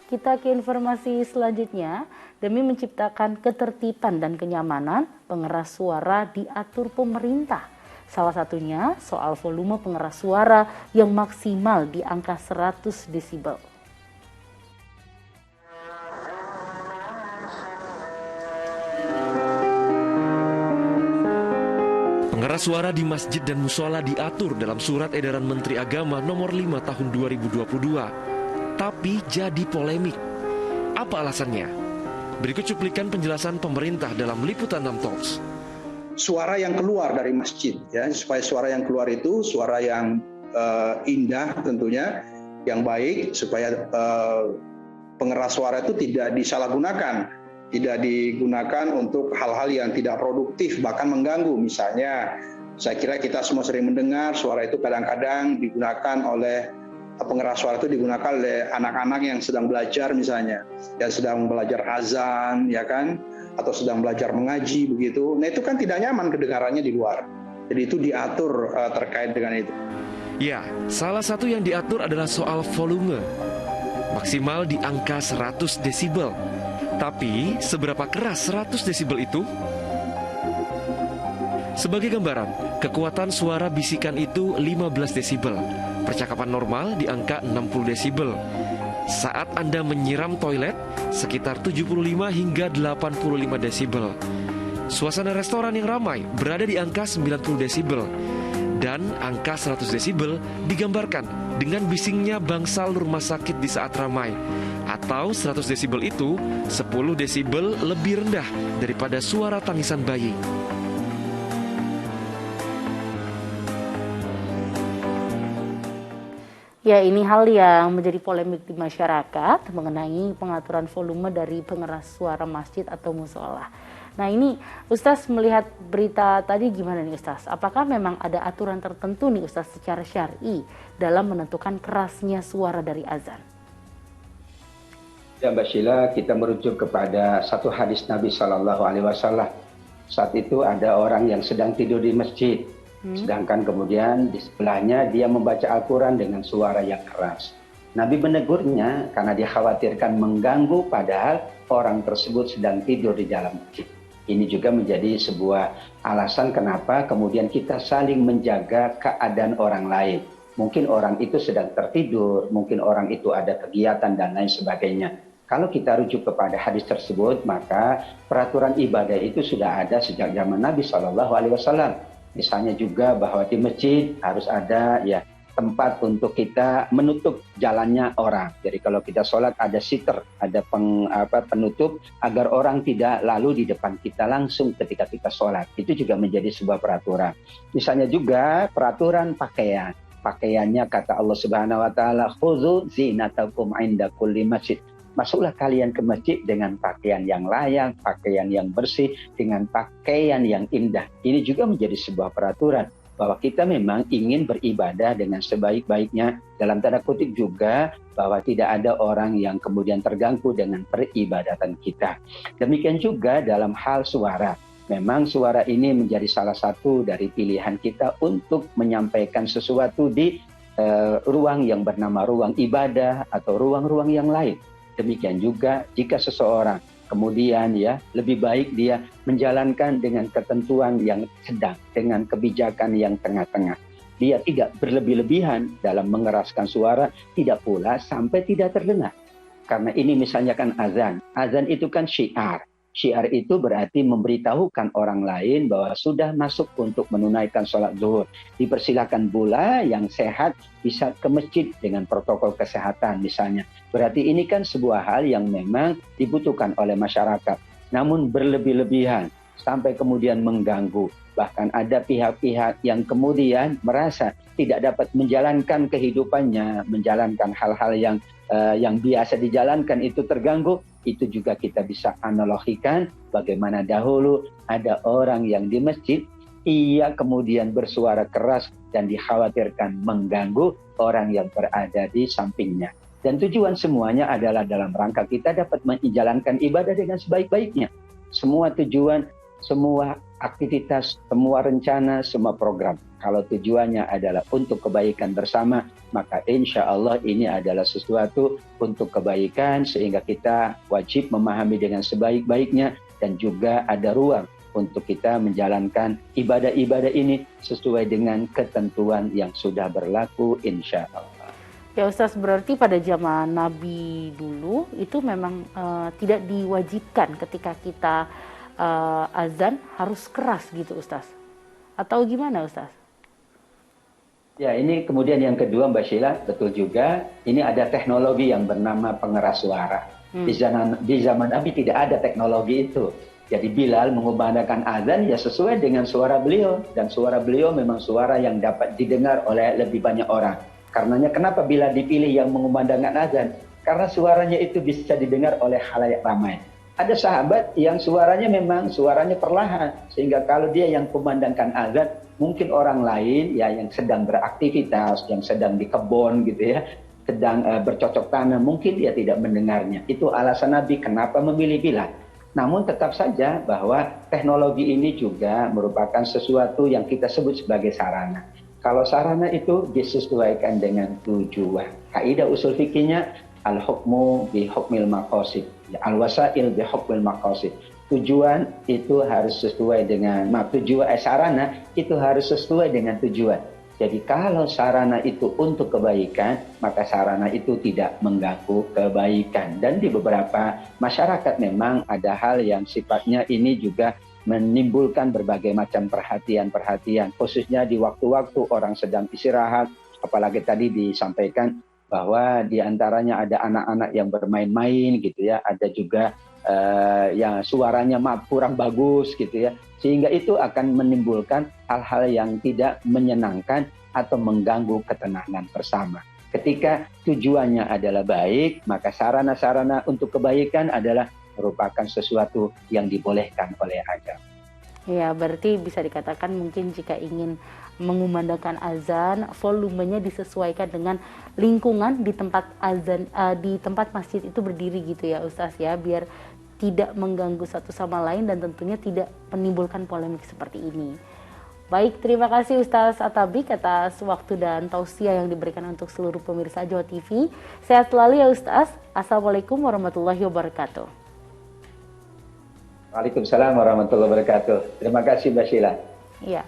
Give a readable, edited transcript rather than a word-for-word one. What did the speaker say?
Kita ke informasi selanjutnya. Demi menciptakan ketertiban dan kenyamanan, pengeras suara diatur pemerintah. Salah satunya soal volume pengeras suara yang maksimal di angka 100 desibel. Pengeras suara di masjid dan musola diatur dalam Surat Edaran Menteri Agama Nomor 5 Tahun 2022. Tapi jadi polemik. Apa alasannya? Berikut cuplikan penjelasan pemerintah dalam liputan 6 Talks. Suara yang keluar dari masjid, ya, supaya suara yang keluar itu suara yang indah tentunya, yang baik, supaya pengeras suara itu tidak disalahgunakan, tidak digunakan untuk hal-hal yang tidak produktif, bahkan mengganggu. Misalnya, saya kira kita semua sering mendengar suara itu kadang-kadang digunakan oleh pengeras suara itu digunakan oleh anak-anak yang sedang belajar misalnya, yang sedang belajar azan, ya kan, atau sedang belajar mengaji begitu. Nah itu kan tidak nyaman kedengarannya di luar. Jadi itu diatur terkait dengan itu. Ya, salah satu yang diatur adalah soal volume. Maksimal di angka 100 desibel. Tapi seberapa keras 100 desibel itu? Sebagai gambaran, kekuatan suara bisikan itu 15 desibel. Percakapan normal di angka 60 desibel. Saat Anda menyiram toilet, sekitar 75 hingga 85 desibel. Suasana restoran yang ramai berada di angka 90 desibel. Dan angka 100 desibel digambarkan dengan bisingnya bangsal rumah sakit di saat ramai. Atau 100 desibel itu 10 desibel lebih rendah daripada suara tangisan bayi. Ya, ini hal yang menjadi polemik di masyarakat mengenai pengaturan volume dari pengeras suara masjid atau musola. Nah ini Ustaz melihat berita tadi gimana nih Ustaz? Apakah memang ada aturan tertentu nih Ustaz secara syar'i dalam menentukan kerasnya suara dari azan? Ya Mbak Sheila, kita merujuk kepada satu hadis Nabi SAW. Saat itu ada orang yang sedang tidur di masjid. Sedangkan kemudian di sebelahnya dia membaca Al-Quran dengan suara yang keras. Nabi menegurnya karena dia khawatirkan mengganggu padahal orang tersebut sedang tidur di dalam masjid. Ini juga menjadi sebuah alasan kenapa kemudian kita saling menjaga keadaan orang lain. Mungkin orang itu sedang tertidur, mungkin orang itu ada kegiatan dan lain sebagainya. Kalau kita rujuk kepada hadis tersebut, maka peraturan ibadah itu sudah ada sejak zaman Nabi SAW. Misalnya juga bahwa di masjid harus ada ya tempat untuk kita menutup jalannya orang. Jadi kalau kita sholat ada sitter, ada penutup agar orang tidak lalu di depan kita langsung ketika kita sholat. Itu juga menjadi sebuah peraturan. Misalnya juga peraturan pakaian. Pakaiannya kata Allah Subhanahu wa taala, "Khudzu zinatakum 'inda kulli masjid." Masuklah kalian ke masjid dengan pakaian yang layak, pakaian yang bersih, dengan pakaian yang indah. Ini juga menjadi sebuah peraturan bahwa kita memang ingin beribadah dengan sebaik-baiknya. Dalam tanda kutip juga bahwa tidak ada orang yang kemudian terganggu dengan peribadatan kita. Demikian juga dalam hal suara. Memang suara ini menjadi salah satu dari pilihan kita untuk menyampaikan sesuatu di ruang yang bernama ruang ibadah atau ruang-ruang yang lain. Demikian juga jika seseorang kemudian ya lebih baik dia menjalankan dengan ketentuan yang sedang, dengan kebijakan yang tengah-tengah. Dia tidak berlebih-lebihan dalam mengeraskan suara, tidak pula sampai tidak terdengar. Karena ini misalnya kan azan. Azan itu kan syiar. Syiar itu berarti memberitahukan orang lain bahwa sudah masuk untuk menunaikan sholat zuhur. Dipersilakan pula yang sehat bisa ke masjid dengan protokol kesehatan misalnya. Berarti ini kan sebuah hal yang memang dibutuhkan oleh masyarakat. Namun berlebih-lebihan sampai kemudian mengganggu. Bahkan ada pihak-pihak yang kemudian merasa tidak dapat menjalankan kehidupannya, menjalankan hal-hal yang biasa dijalankan itu terganggu. Itu juga kita bisa analogikan bagaimana dahulu ada orang yang di masjid, ia kemudian bersuara keras dan dikhawatirkan mengganggu orang yang berada di sampingnya. Dan tujuan semuanya adalah dalam rangka kita dapat menjalankan ibadah dengan sebaik-baiknya. Semua tujuan, semua aktivitas, semua rencana, semua program. Kalau tujuannya adalah untuk kebaikan bersama, maka insya Allah ini adalah sesuatu untuk kebaikan, sehingga kita wajib memahami dengan sebaik-baiknya, dan juga ada ruang untuk kita menjalankan ibadah-ibadah ini sesuai dengan ketentuan yang sudah berlaku insya Allah. Ya Ustaz, berarti pada zaman Nabi dulu itu memang tidak diwajibkan ketika kita azan harus keras gitu Ustaz? Atau gimana Ustaz? Ya, ini kemudian yang kedua Mbak Sheila, betul juga, ini ada teknologi yang bernama pengeras suara. Di zaman Nabi tidak ada teknologi itu. Jadi Bilal mengumandangkan azan ya sesuai dengan suara beliau, dan suara beliau memang suara yang dapat didengar oleh lebih banyak orang. Karenanya kenapa Bilal dipilih yang mengumandangkan azan? Karena suaranya itu bisa didengar oleh khalayak ramai. Ada sahabat yang suaranya memang suaranya perlahan, sehingga kalau dia yang kumandangkan azan, mungkin orang lain ya yang sedang beraktivitas, yang sedang di kebun gitu ya, sedang bercocok tanam, mungkin dia tidak mendengarnya. Itu alasan Nabi kenapa memilih Bilal. Namun tetap saja bahwa teknologi ini juga merupakan sesuatu yang kita sebut sebagai sarana. Kalau sarana itu disesuaikan dengan tujuan. Kaidah usul fikihnya al-hukmu bi hukmil maqasid. Al-wasail bi hukmil maqasid. Tujuan itu harus sesuai dengan sarana itu harus sesuai dengan tujuan. Jadi kalau sarana itu untuk kebaikan, maka sarana itu tidak mengganggu kebaikan. Dan di beberapa masyarakat memang ada hal yang sifatnya ini juga menimbulkan berbagai macam perhatian-perhatian, khususnya di waktu-waktu orang sedang istirahat, apalagi tadi disampaikan bahwa di antaranya ada anak-anak yang bermain-main gitu ya, ada juga yang suaranya kurang bagus gitu ya, sehingga itu akan menimbulkan hal-hal yang tidak menyenangkan atau mengganggu ketenangan bersama. Ketika tujuannya adalah baik, maka sarana-sarana untuk kebaikan adalah merupakan sesuatu yang dibolehkan oleh agama. Ya, berarti bisa dikatakan mungkin jika ingin mengumandangkan azan, volumenya disesuaikan dengan lingkungan di tempat azan, di tempat masjid itu berdiri gitu ya Ustaz ya, biar tidak mengganggu satu sama lain dan tentunya tidak menimbulkan polemik seperti ini. Baik, terima kasih Ustaz Atabik atas waktu dan tausiah yang diberikan untuk seluruh pemirsa Jawa TV. Sehat selalu ya Ustaz. Assalamualaikum warahmatullahi wabarakatuh. Waalaikumsalam warahmatullahi wabarakatuh. Terima kasih Mbak Sheila. Iya.